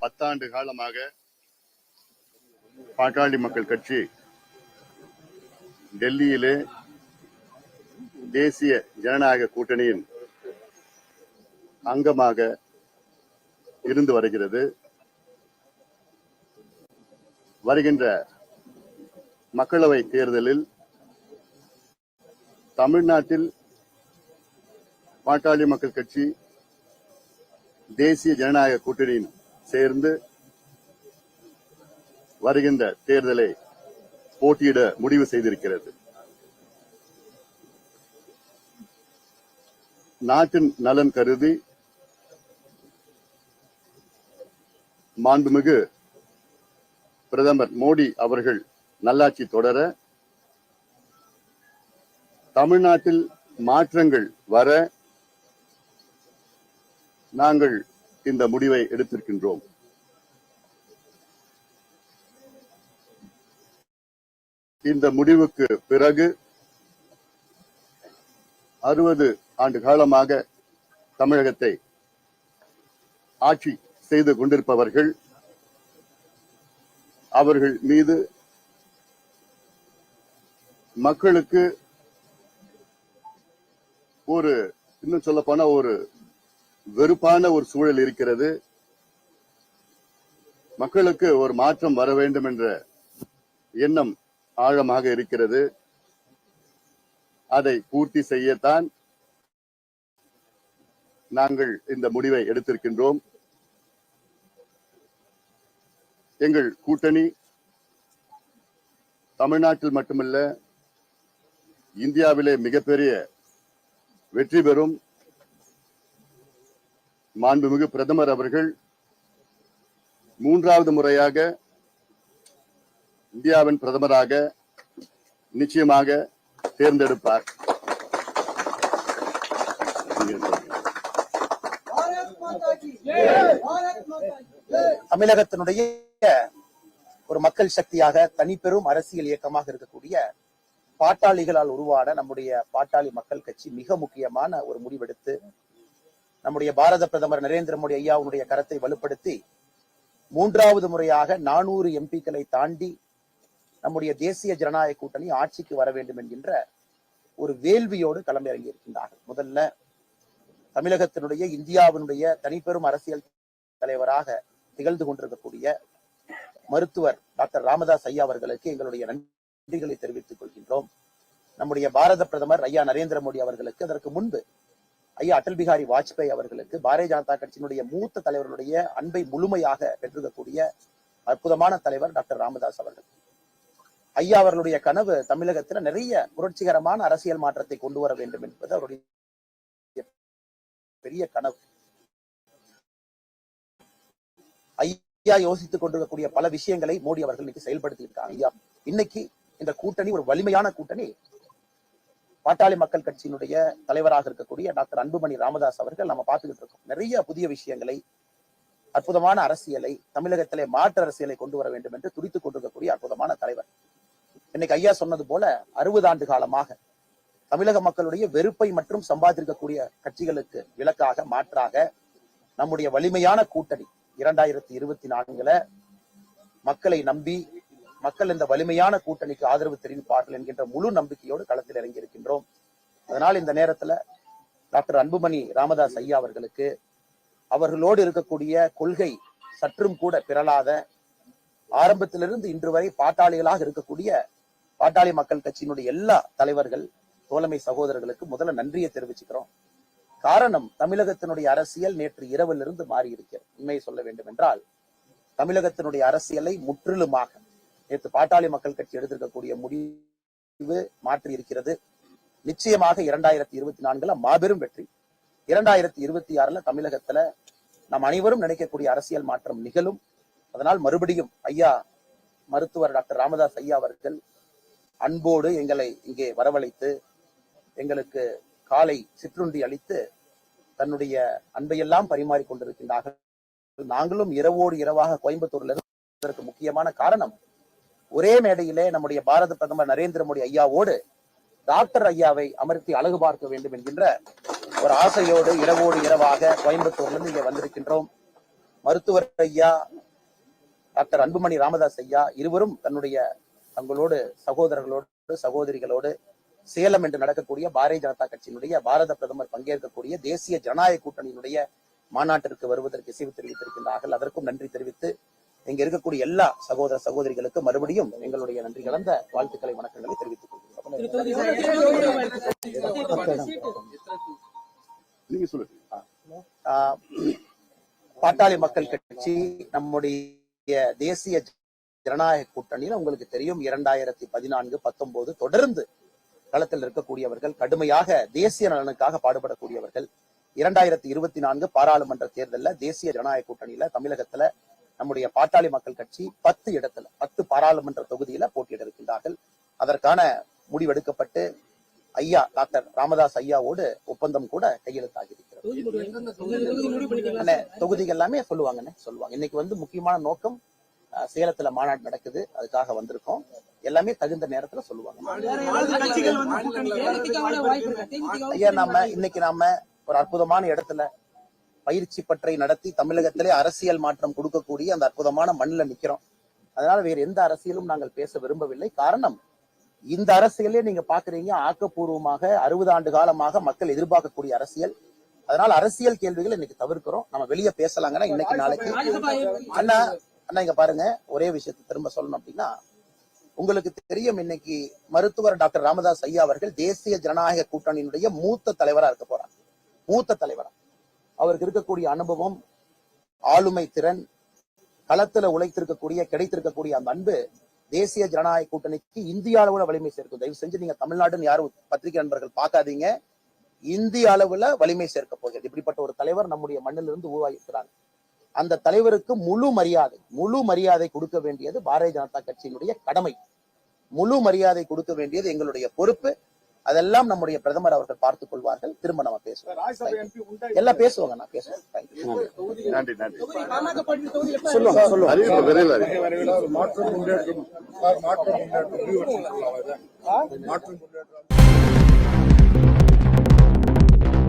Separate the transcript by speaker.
Speaker 1: 10 ஆண்டு காலமாக பாட்டாளி மக்கள் கட்சி டெல்லியிலே தேசிய ஜனநாயக கூட்டணியின் அங்கமாக இருந்து வருகிறது. வருகின்ற மக்களவை தேர்தலில் தமிழ்நாட்டில் பாட்டாளி மக்கள் கட்சி தேசிய ஜனநாயக கூட்டணியின் சேர்ந்து வருகின்ற தேர்தலை போட்டியிட முடிவு செய்திருக்கிறது. நாட்டின் நலன் கருதி மாண்புமிகு பிரதமர் மோடி அவர்கள் நல்லாட்சி தொடர, தமிழ்நாட்டில் மாற்றங்கள் வர நாங்கள் இந்த முடிவை எடுத்திருக்கின்றோம். இந்த முடிவுக்கு பிறகு 60 ஆண்டு காலமாக தமிழகத்தை ஆட்சி செய்து கொண்டிருப்பவர்கள், அவர்கள் மீது மக்களுக்கு இன்னும் சொல்ல போனா ஒரு வெறுப்பான ஒரு சூழல் இருக்கிறது. மக்களுக்கு ஒரு மாற்றம் வர வேண்டும் என்ற எண்ணம் ஆழமாக இருக்கிறது. அதை பூர்த்தி செய்யத்தான் நாங்கள் இந்த முடிவை எடுத்திருக்கின்றோம். எங்கள் கூட்டணி தமிழ்நாட்டில் மட்டுமல்ல, இந்தியாவிலே மிகப்பெரிய வெற்றி பெறும். மாண்புமிகு பிரதமர் அவர்கள் 3வது முறையாக இந்தியாவின் பிரதமராக நிச்சயமாக தேர்ந்தெடுப்பார்.
Speaker 2: தமிழகத்தினுடைய ஒரு மக்கள் சக்தியாக தனிப்பெரும் அரசியல் இயக்கமாக இருக்கக்கூடிய பாட்டாளிகளால் உருவான நம்முடைய பாட்டாளி மக்கள் கட்சி மிக முக்கியமான ஒரு முடிவெடுத்து நம்முடைய பாரத பிரதமர் நரேந்திர மோடி ஐயாவுடைய கரத்தை வலுப்படுத்தி 3வது முறையாக 400 எம்பிக்களை தாண்டி நம்முடைய தேசிய ஜனநாயக கூட்டணி ஆட்சிக்கு வர வேண்டும் என்கின்ற ஒரு வேள்வியோடு களமிறங்கி இருக்கின்றார்கள். முதல்ல தமிழகத்தினுடைய இந்தியாவினுடைய தனிப்பெரும் அரசியல் தலைவராக திகழ்ந்து கொண்டிருக்கக்கூடிய மருத்துவர் டாக்டர் ராமதாஸ் ஐயா அவர்களுக்கு எங்களுடைய நன்றிகளை தெரிவித்துக் கொள்கின்றோம். நம்முடைய பாரத பிரதமர் ஐயா நரேந்திர மோடி அவர்களுக்கு, அதற்கு முன்பு ஐயா அடல் பிகாரி வாஜ்பாய் அவர்களுக்கு, பாரதிய ஜனதா கட்சியினுடைய மூத்த தலைவர்களுடைய அன்பை முழுமையாக பெற்றிருக்கக்கூடிய அற்புதமான தலைவர் டாக்டர் ராமதாஸ் அவர்கள். ஐயா அவர்களுடைய கனவு தமிழகத்துல நிறைய புரட்சிகரமான அரசியல் மாற்றத்தை கொண்டு வர வேண்டும் என்பது அவருடைய பெரிய கனவு. ஐயா யோசித்துக் கொண்டிருக்கக்கூடிய பல விஷயங்களை மோடி அவர்கள் இன்னைக்கு செயல்படுத்தி இருக்காங்க. ஐயா இன்னைக்கு இந்த கூட்டணி ஒரு வலிமையான கூட்டணி. பாட்டாளி மக்கள் கட்சியினுடைய தலைவராக இருக்கக்கூடிய டாக்டர் அன்புமணி ராமதாஸ் அவர்கள் நம்ம பார்த்துக்கிட்டு இருக்கோம். நிறைய புதிய விஷயங்களை, அற்புதமான அரசியலை, தமிழகத்திலே மாற்று அரசியலை கொண்டு வர வேண்டும் என்று துடித்துக் கொண்டிருக்கக்கூடிய அற்புதமான தலைவர். இன்னைக்கு ஐயா சொன்னது போல 60 ஆண்டு காலமாக தமிழக மக்களுடைய வெறுப்பை மற்றும் சம்பாதிக்கக்கூடிய கட்சிகளுக்கு விலக்காக, மாற்றாக நம்முடைய வலிமையான கூட்டணி 2024 மக்களை நம்பி மக்கள் இந்த வலிமையான கூட்டணிக்கு ஆதரவு தெரிவிப்பார்கள் என்கின்ற முழு நம்பிக்கையோடு களத்தில் இறங்கி இருக்கின்றோம். அதனால் இந்த நேரத்துல டாக்டர் அன்புமணி ராமதாஸ் ஐயா அவர்களுக்கு, அவர்களோடு இருக்கக்கூடிய கொள்கை சற்றும் கூட பிறளாத, ஆரம்பத்திலிருந்து இன்று வரை பாட்டாளிகளாக இருக்கக்கூடிய பாட்டாளி மக்கள் கட்சியினுடைய எல்லா தலைவர்கள், தோழமை சகோதரர்களுக்கு முதல்ல நன்றியை தெரிவிச்சுக்கிறோம். காரணம், தமிழகத்தினுடைய அரசியல் நேற்று இரவிலிருந்து மாறி இருக்கிறது. உண்மையை சொல்ல வேண்டும் என்றால் தமிழகத்தினுடைய அரசியலை முற்றிலுமாக நேற்று பாட்டாளி மக்கள் கட்சி எடுத்திருக்கக்கூடிய முடிவு மாற்றி இருக்கிறது. நிச்சயமாக 2024 மாபெரும் வெற்றி. 2026 தமிழகத்துல நாம் அனைவரும் நினைக்கக்கூடிய அரசியல் மாற்றம் நிகழும். அதனால் மறுபடியும் ஐயா மருத்துவர் டாக்டர் ராமதாஸ் ஐயா அவர்கள் அன்போடு எங்களை இங்கே வரவழைத்து எங்களுக்கு காலை சிற்றுண்டி அளித்து தன்னுடைய அன்பையெல்லாம் பரிமாறிக் கொண்டிருக்கின்றார்கள். நாங்களும் இரவோடு இரவாக கோயம்புத்தூர்ல இருந்ததற்கு முக்கியமான காரணம், ஒரே மேடையிலே நம்முடைய பாரத பிரதமர் நரேந்திர மோடி ஐயாவோடு டாக்டர் ஐயாவை அமர்த்தி அழகு பார்க்க வேண்டும் என்கின்ற ஒரு ஆசையோடு இரவோடு இரவாக கோயம்புத்தூர்ல இருந்து இங்கே வந்திருக்கின்றோம். மருத்துவர் ஐயா டாக்டர் அன்புமணி ராமதாஸ் ஐயா இருவரும் தங்களோடு சகோதரர்களோடு சகோதரிகளோடு சேலம் என்று நடக்கக்கூடிய பாரதிய ஜனதா கட்சியினுடைய பாரத பிரதமர் பங்கேற்கக்கூடிய தேசிய ஜனநாயக கூட்டணியினுடைய மாநாட்டிற்கு வருவதற்கு இசைவு தெரிவித்திருக்கின்றார்கள். அதற்கும் நன்றி தெரிவித்து இங்க இருக்கக்கூடிய எல்லா சகோதர சகோதரிகளுக்கு மறுபடியும் எங்களுடைய நன்றி கலந்த வாழ்த்துக்களை வணக்கங்களை தெரிவித்துக்
Speaker 1: கொள்கிறோம்.
Speaker 2: பாட்டாளி மக்கள் கட்சி நம்முடைய தேசிய ஜனநாயக கூட்டணியில் உங்களுக்கு தெரியும் 2014-19 தொடர்ந்து களத்தில் இருக்கக்கூடியவர்கள், கடுமையாக தேசிய நலனுக்காக பாடுபடக்கூடியவர்கள். 2024 பாராளுமன்ற தேர்தலில் தேசிய ஜனநாயக கூட்டணியில தமிழகத்துல நம்முடைய பாட்டாளி மக்கள் கட்சி 10 பாராளுமன்ற தொகுதியில போட்டியிட இருக்கின்றார்கள். அதற்கான முடிவெடுக்கப்பட்டு ஐயா டாக்டர் ராமதாஸ் ஐயாவோடு ஒப்பந்தம் கூட கையெழுத்தாகி இருக்கிறது. தொகுதிகள் எல்லாமே சொல்லுவாங்க. இன்னைக்கு முக்கியமான நோக்கம் சேலத்துல மாநாடு நடக்குது, அதுக்காக வந்திருக்கோம். எல்லாமே தகுந்த நேரத்துல சொல்லுவாங்க. ஐயா இன்னைக்கு நாம ஒரு அற்புதமான இடத்துல பயிற்சி பற்றை நடத்தி தமிழகத்திலே அரசியல் மாற்றம் கொடுக்கக்கூடிய அந்த அற்புதமான மண்ணில நிக்கிறோம். அதனால வேற எந்த அரசியலும் நாங்கள் பேச விரும்பவில்லை. காரணம், இந்த அரசியலே நீங்க பாக்குறீங்க, ஆக்கப்பூர்வமாக 60 ஆண்டு காலமாக மக்கள் எதிர்பார்க்கக்கூடிய அரசியல். அதனால அரசியல் கேள்விகள் இன்னைக்கு தவிர்க்கிறோம். நம்ம வெளியே பேசலாங்கன்னா இன்னைக்கு நாளைக்கு. அண்ணா இங்க பாருங்க, ஒரே விஷயத்தை திரும்ப சொல்லணும் அப்படின்னா, உங்களுக்கு தெரியும் இன்னைக்கு மருத்துவர் டாக்டர் ராமதாஸ் ஐயா அவர்கள் தேசிய ஜனநாயக கூட்டணியினுடைய மூத்த தலைவரா இருக்க போறாங்க. மூத்த தலைவரா அவருக்கு இருக்கக்கூடிய அனுபவம், ஆளுமை திறன், களத்துல உழைத்திருக்கக்கூடிய கிடைத்திருக்கக்கூடிய அந்த அன்பு தேசிய ஜனநாயக கூட்டணிக்கு இந்திய அளவுல வலிமை சேர்க்கும். தயவு செஞ்சு நீங்க தமிழ்நாடுன்னு யாரும் பத்திரிகை நண்பர்கள் பார்க்காதீங்க, இந்திய அளவுல வலிமை சேர்க்க போகிறது. இப்படிப்பட்ட ஒரு தலைவர் நம்முடைய மண்ணிலிருந்து உருவாகி இருக்கிறாங்க. அந்த தலைவருக்கு முழு மரியாதை கொடுக்க வேண்டியது பாரதிய ஜனதா கட்சியினுடைய கடமை. முழு மரியாதை கொடுக்க வேண்டியது எங்களுடைய பொறுப்பு. அதெல்லாம் நம்முடைய பிரதமர் அவர்கள் பார்த்துக் கொள்வார்கள். திரும்ப நம்ம பேசுவோம். எல்லாம் பேசுவாங்க. நான் பேசுவேன்.
Speaker 3: மாற்றம்